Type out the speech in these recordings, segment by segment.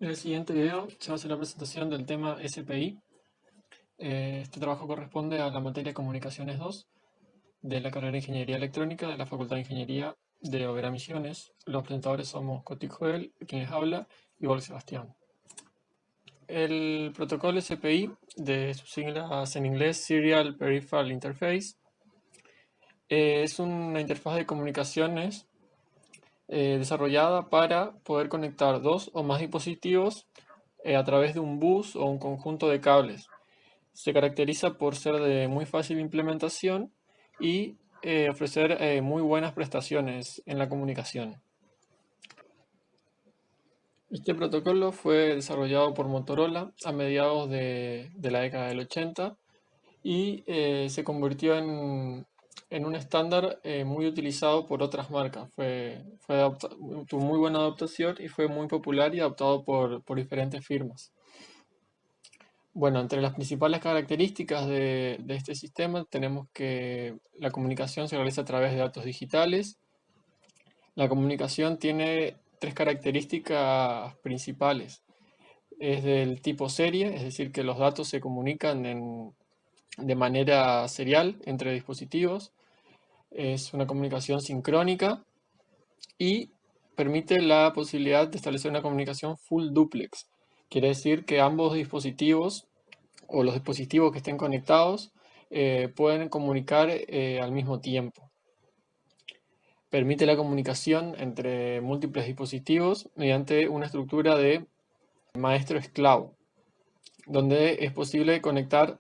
En el siguiente video se va a hacer la presentación del tema SPI. Este trabajo corresponde a la materia Comunicaciones 2 de la carrera de Ingeniería Electrónica de la Facultad de Ingeniería de Oberá Misiones. Los presentadores somos Cotic Joel, quien les habla, y Borg Sebastián. El protocolo SPI, de sus siglas en inglés Serial Peripheral Interface, es una interfaz de comunicaciones desarrollada para poder conectar dos o más dispositivos a través de un bus o un conjunto de cables. Se caracteriza por ser de muy fácil implementación y ofrecer muy buenas prestaciones en la comunicación. Este protocolo fue desarrollado por Motorola a mediados de la década del 80 y se convirtió en un estándar muy utilizado por otras marcas. Tuvo muy buena adaptación y fue muy popular y adoptado por diferentes firmas. Bueno, entre las principales características de este sistema tenemos que la comunicación se realiza a través de datos digitales. La comunicación tiene tres características principales. Es del tipo serie, es decir, que los datos se comunican de manera serial entre dispositivos. Es una comunicación sincrónica y permite la posibilidad de establecer una comunicación full duplex. Quiere decir que ambos dispositivos o los dispositivos que estén conectados pueden comunicar al mismo tiempo. Permite la comunicación entre múltiples dispositivos mediante una estructura de maestro-esclavo, donde es posible conectar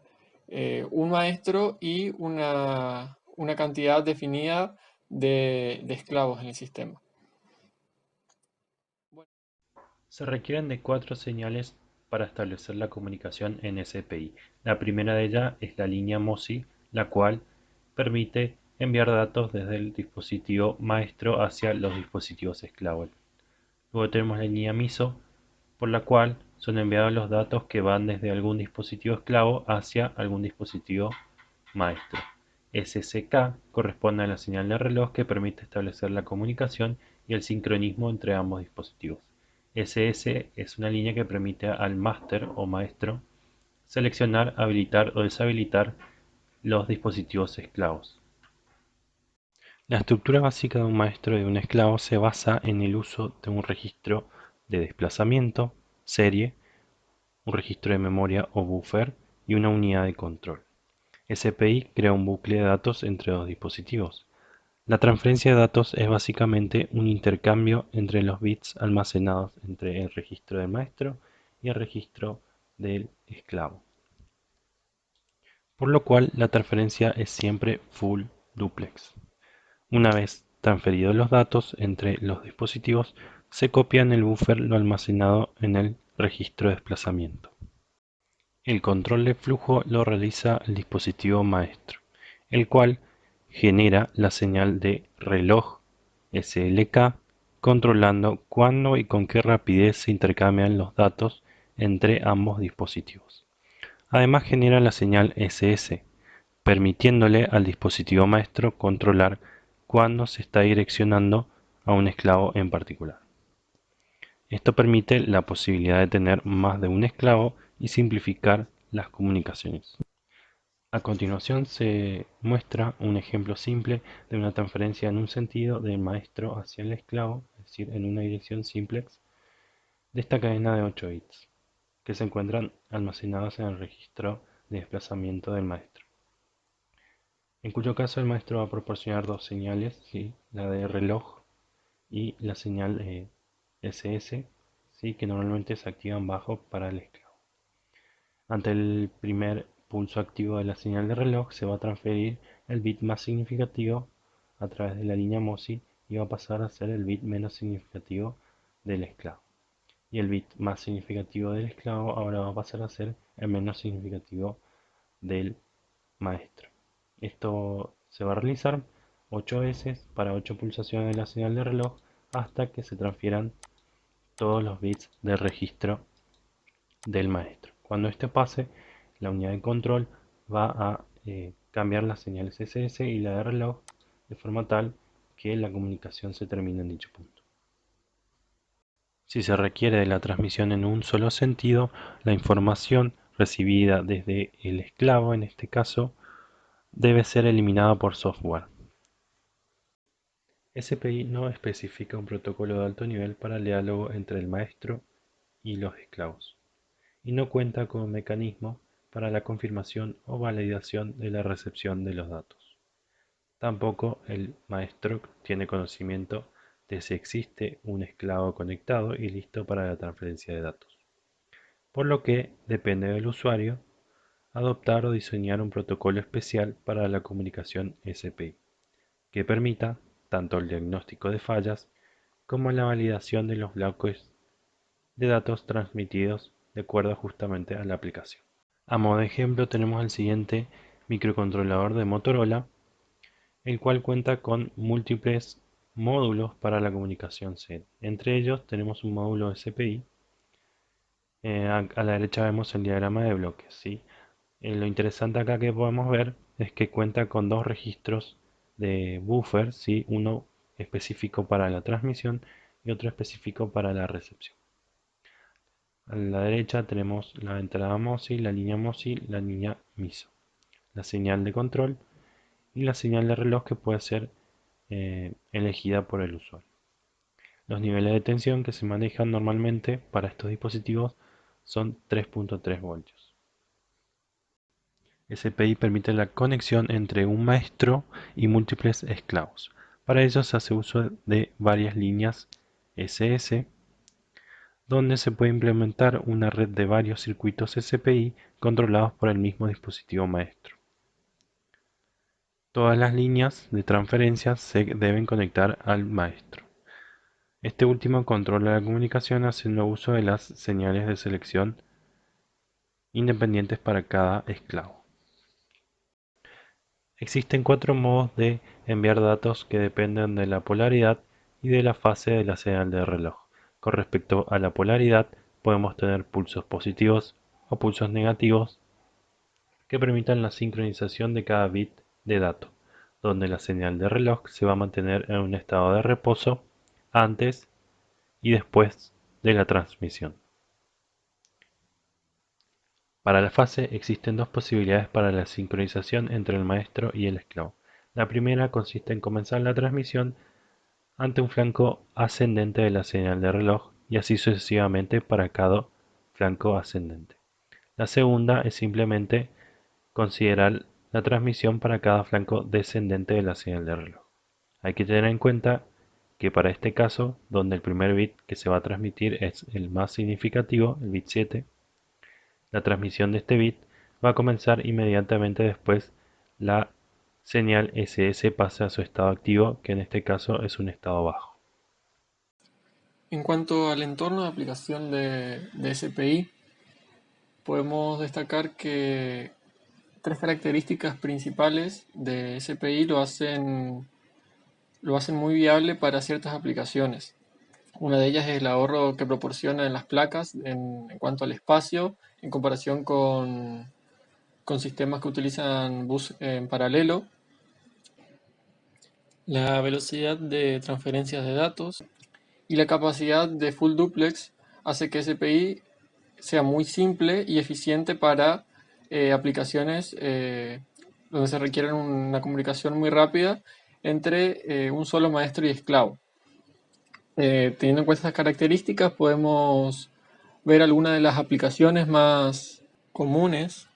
un maestro y una cantidad definida de esclavos en el sistema. Se requieren de 4 señales para establecer la comunicación en SPI. La primera de ellas es la línea MOSI, la cual permite enviar datos desde el dispositivo maestro hacia los dispositivos esclavos. Luego tenemos la línea MISO, por la cual son enviados los datos que van desde algún dispositivo esclavo hacia algún dispositivo maestro. SSK corresponde a la señal de reloj que permite establecer la comunicación y el sincronismo entre ambos dispositivos. SS es una línea que permite al máster o maestro seleccionar, habilitar o deshabilitar los dispositivos esclavos. La estructura básica de un maestro y de un esclavo se basa en el uso de un registro de desplazamiento, serie, un registro de memoria o buffer y una unidad de control. SPI crea un bucle de datos entre dos dispositivos. La transferencia de datos es básicamente un intercambio entre los bits almacenados entre el registro del maestro y el registro del esclavo, por lo cual la transferencia es siempre full duplex. Una vez transferidos los datos entre los dispositivos, se copia en el buffer lo almacenado en el registro de desplazamiento. El control de flujo lo realiza el dispositivo maestro, el cual genera la señal de reloj SLK, controlando cuándo y con qué rapidez se intercambian los datos entre ambos dispositivos. Además genera la señal SS, permitiéndole al dispositivo maestro controlar cuándo se está direccionando a un esclavo en particular. Esto permite la posibilidad de tener más de un esclavo y simplificar las comunicaciones. A continuación se muestra un ejemplo simple de una transferencia en un sentido del maestro hacia el esclavo, es decir, en una dirección simplex, de esta cadena de 8 bits, que se encuentran almacenados en el registro de desplazamiento del maestro, en cuyo caso el maestro va a proporcionar dos señales, ¿sí? La de reloj y la señal SS, ¿sí? Que normalmente se activan bajo para el esclavo. Ante el primer pulso activo de la señal de reloj se va a transferir el bit más significativo a través de la línea MOSI y va a pasar a ser el bit menos significativo del esclavo. Y el bit más significativo del esclavo ahora va a pasar a ser el menos significativo del maestro. Esto se va a realizar 8 veces para 8 pulsaciones de la señal de reloj hasta que se transfieran todos los bits del registro del maestro. Cuando este pase, la unidad de control va a cambiar las señales SS y la de reloj de forma tal que la comunicación se termine en dicho punto. Si se requiere de la transmisión en un solo sentido, la información recibida desde el esclavo, en este caso, debe ser eliminada por software. SPI no especifica un protocolo de alto nivel para el diálogo entre el maestro y los esclavos, y no cuenta con un mecanismo para la confirmación o validación de la recepción de los datos. Tampoco el maestro tiene conocimiento de si existe un esclavo conectado y listo para la transferencia de datos, por lo que depende del usuario adoptar o diseñar un protocolo especial para la comunicación SPI, que permita tanto el diagnóstico de fallas como la validación de los bloques de datos transmitidos de acuerdo justamente a la aplicación. A modo de ejemplo tenemos el siguiente microcontrolador de Motorola, el cual cuenta con múltiples módulos para la comunicación SED. Entre ellos tenemos un módulo SPI. A la derecha vemos el diagrama de bloques, ¿sí? Lo interesante acá que podemos ver es que cuenta con dos registros de buffer, ¿sí? Uno específico para la transmisión y otro específico para la recepción. A la derecha tenemos la entrada MOSI, la línea MOSI, la línea MISO, la señal de control y la señal de reloj que puede ser elegida por el usuario. Los niveles de tensión que se manejan normalmente para estos dispositivos son 3.3 voltios. SPI permite la conexión entre un maestro y múltiples esclavos. Para ello se hace uso de varias líneas SS, donde se puede implementar una red de varios circuitos SPI controlados por el mismo dispositivo maestro. Todas las líneas de transferencia se deben conectar al maestro. Este último controla la comunicación haciendo uso de las señales de selección independientes para cada esclavo. Existen cuatro modos de enviar datos que dependen de la polaridad y de la fase de la señal de reloj. Con respecto a la polaridad, podemos tener pulsos positivos o pulsos negativos que permitan la sincronización de cada bit de dato, donde la señal de reloj se va a mantener en un estado de reposo antes y después de la transmisión. Para la fase existen dos posibilidades para la sincronización entre el maestro y el esclavo. La primera consiste en comenzar la transmisión ante un flanco ascendente de la señal de reloj y así sucesivamente para cada flanco ascendente. La segunda es simplemente considerar la transmisión para cada flanco descendente de la señal de reloj. Hay que tener en cuenta que para este caso, donde el primer bit que se va a transmitir es el más significativo, el bit 7, la transmisión de este bit va a comenzar inmediatamente después la señal SS pase a su estado activo, que en este caso es un estado bajo. En cuanto al entorno de aplicación de SPI, podemos destacar que tres características principales de SPI lo hacen muy viable para ciertas aplicaciones. Una de ellas es el ahorro que proporciona en las placas en cuanto al espacio en comparación con sistemas que utilizan bus en paralelo, la velocidad de transferencias de datos y la capacidad de full duplex hace que SPI sea muy simple y eficiente para aplicaciones donde se requiere una comunicación muy rápida entre un solo maestro y esclavo. Teniendo en cuenta estas características, podemos ver algunas de las aplicaciones más comunes: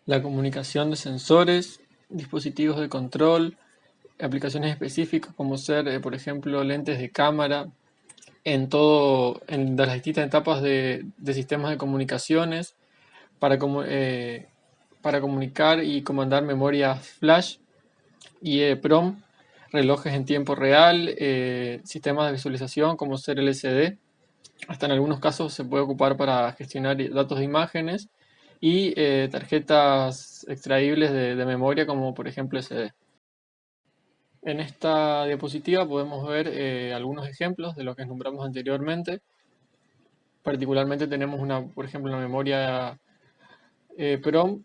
la comunicación de sensores, dispositivos de control, aplicaciones específicas como ser, por ejemplo, lentes de cámara, en las distintas etapas de sistemas de comunicaciones, para, para comunicar y comandar memorias flash y EEPROM, relojes en tiempo real, sistemas de visualización como ser LCD. Hasta en algunos casos se puede ocupar para gestionar datos de imágenes y tarjetas extraíbles de memoria como por ejemplo SD. En esta diapositiva podemos ver algunos ejemplos de lo que nombramos anteriormente. Particularmente tenemos por ejemplo, una memoria PROM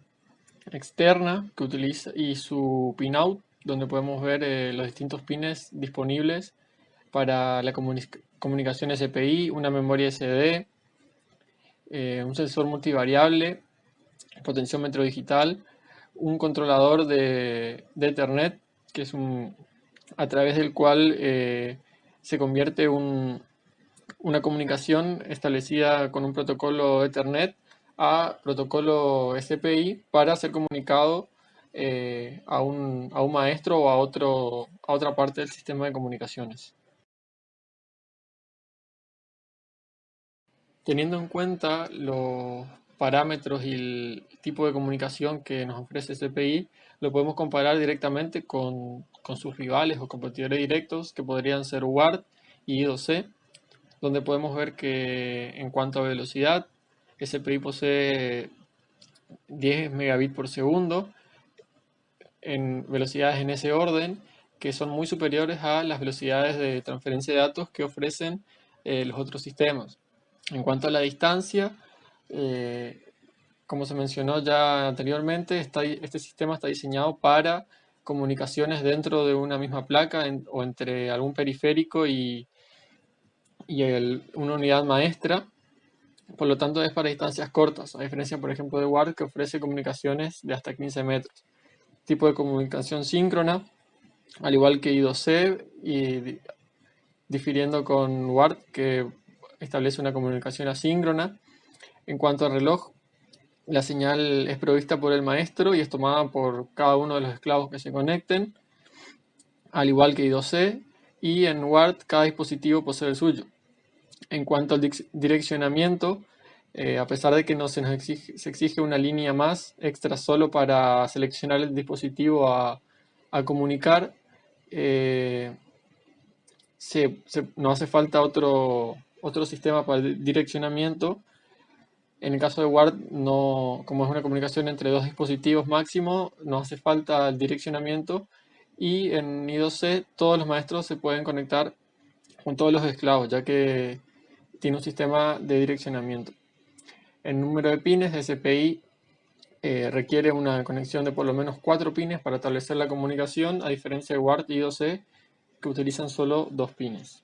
externa que utiliza y su pinout, donde podemos ver los distintos pines disponibles para comunicación SPI, una memoria SD, un sensor multivariable, potenciómetro digital, un controlador de Ethernet, que es a través del cual se convierte una comunicación establecida con un protocolo Ethernet a protocolo SPI para ser comunicado a un maestro o a otra parte del sistema de comunicaciones. Teniendo en cuenta los parámetros y el tipo de comunicación que nos ofrece SPI, lo podemos comparar directamente con sus rivales o competidores directos, que podrían ser UART y I2C, donde podemos ver que en cuanto a velocidad, SPI posee 10 megabits por segundo en velocidades en ese orden, que son muy superiores a las velocidades de transferencia de datos que ofrecen los otros sistemas. En cuanto a la distancia, como se mencionó ya anteriormente, este sistema está diseñado para comunicaciones dentro de una misma placa o entre algún periférico y una unidad maestra. Por lo tanto, es para distancias cortas, a diferencia, por ejemplo, de WART, que ofrece comunicaciones de hasta 15 metros. Tipo de comunicación síncrona, al igual que I2C, y difiriendo con WART, que establece una comunicación asíncrona. En cuanto al reloj, la señal es provista por el maestro y es tomada por cada uno de los esclavos que se conecten, al igual que I2C, y en WART cada dispositivo posee el suyo. En cuanto al direccionamiento, a pesar de que no se exige una línea más extra solo para seleccionar el dispositivo a comunicar, no hace falta otro sistema para el direccionamiento. En el caso de WART, no, como es una comunicación entre dos dispositivos máximo, no hace falta el direccionamiento. Y en I2C todos los maestros se pueden conectar con todos los esclavos, ya que tiene un sistema de direccionamiento. El número de pines de SPI requiere una conexión de por lo menos 4 pines para establecer la comunicación, a diferencia de WART y I2C, que utilizan solo 2 pines.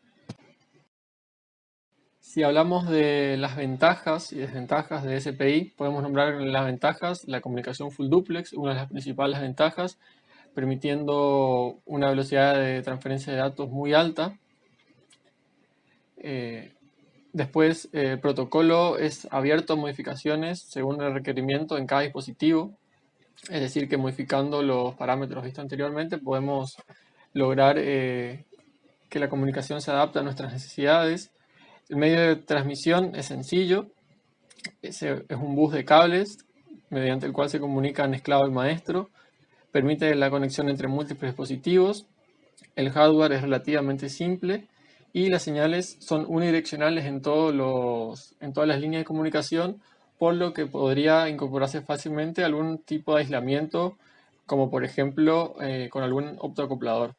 Si hablamos de las ventajas y desventajas de SPI, podemos nombrar las ventajas: la comunicación full duplex, una de las principales ventajas, permitiendo una velocidad de transferencia de datos muy alta. Después, el protocolo es abierto a modificaciones según el requerimiento en cada dispositivo, es decir, que modificando los parámetros vistos anteriormente podemos lograr que la comunicación se adapte a nuestras necesidades. El medio de transmisión es sencillo, es un bus de cables mediante el cual se comunican esclavo y maestro, permite la conexión entre múltiples dispositivos, el hardware es relativamente simple y las señales son unidireccionales en todas las líneas de comunicación, por lo que podría incorporarse fácilmente algún tipo de aislamiento, como por ejemplo con algún optoacoplador.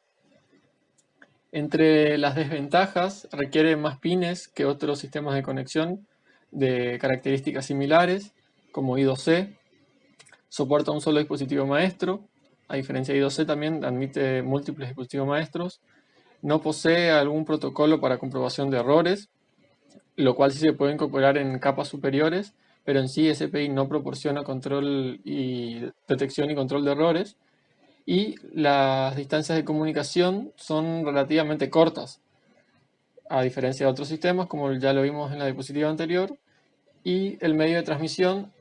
Entre las desventajas, requiere más pines que otros sistemas de conexión de características similares, como I2C, soporta un solo dispositivo maestro, a diferencia de I2C también admite múltiples dispositivos maestros, no posee algún protocolo para comprobación de errores, lo cual sí se puede incorporar en capas superiores, pero en sí SPI no proporciona control y detección y control de errores, y las distancias de comunicación son relativamente cortas, a diferencia de otros sistemas, como ya lo vimos en la diapositiva anterior, y el medio de transmisión,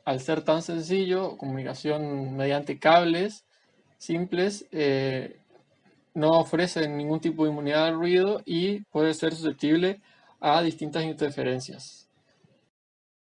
al ser tan sencillo, comunicación mediante cables simples, no ofrece ningún tipo de inmunidad al ruido y puede ser susceptible a distintas interferencias.